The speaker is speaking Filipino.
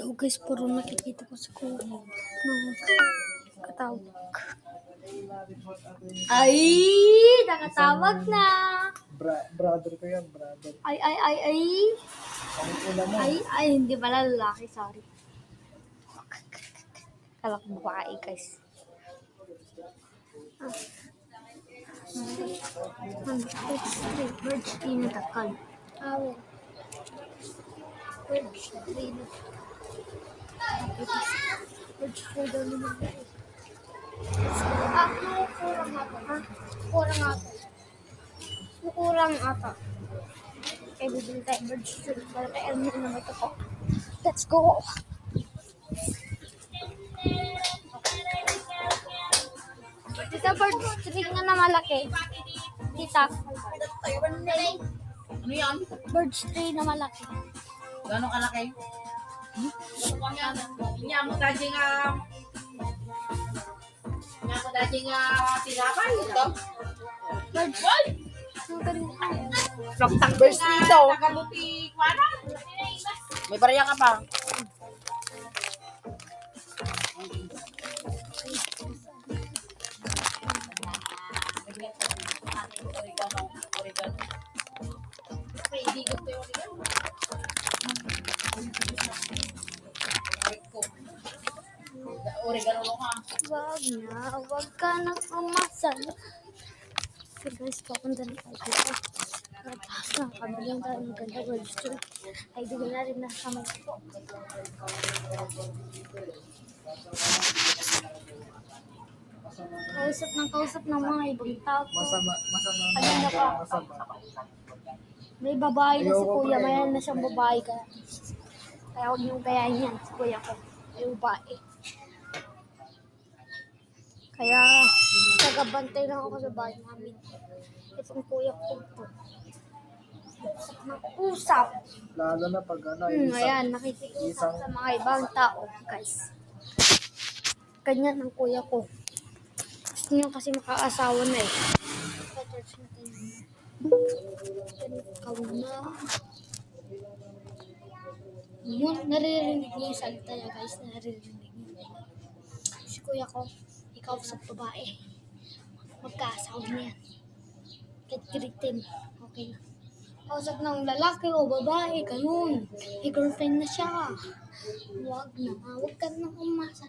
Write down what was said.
So guys, puro nakikita ko sa kuya ng katawag. Ay! Nakatawag na! Brother ko yan, brother. Ay! Ang una mo. Ay, hindi pala lalaki, sorry. Kala ko babae, guys. Birds tree na takal. Awe. Birds tree na. Birds tree daw naman. Kurang ata. Ha? Kurang ata. Kurang ata. Kaya bibili tayo birds tree. Para tayo naman ito ko. Let's go! Tita, birds tree na malaki. Tita. Ano yan? Birds tree na malaki. Gano'ng kalaki? Niya mo dati nga tinapay ito. Birds. Loktak burst dito. Nakabuti kwana. May barya ka pa. Oregano mo ka. Wag ka na umasa. So guys, papunta na tayo dito. Nakabiling tayo ng ganda birds tree. Ay, di na rin nasamay ko. Kausap ng mga ibang tao. Masama Ano na ka? masama. May babae na si kuya. Mayroon na siyang babae ka. Kaya huwag niyong gayahin yan. Si kuya ko. May babae. Kaya tagabantay lang ako sa bahay namin. Itong kuya ko po. Usap ng usap. Lalo na pag ano, Ayan, nakikiusap sa mga ibang tao, guys. Ganyan ang kuya ko. Gusto niyo kasi makaasawa na eh. Pa-church natin. Ikaw na. Yun, naririnig niyo yung salita niya, guys. Naririnig niyo. Si kuya ko, ikaw sa babae. Magkaasawa na yan. Kahit kiritin, okay na. Kausap ng lalaki o babae, ganun. May girlfriend na siya. Huwag ka na umasa.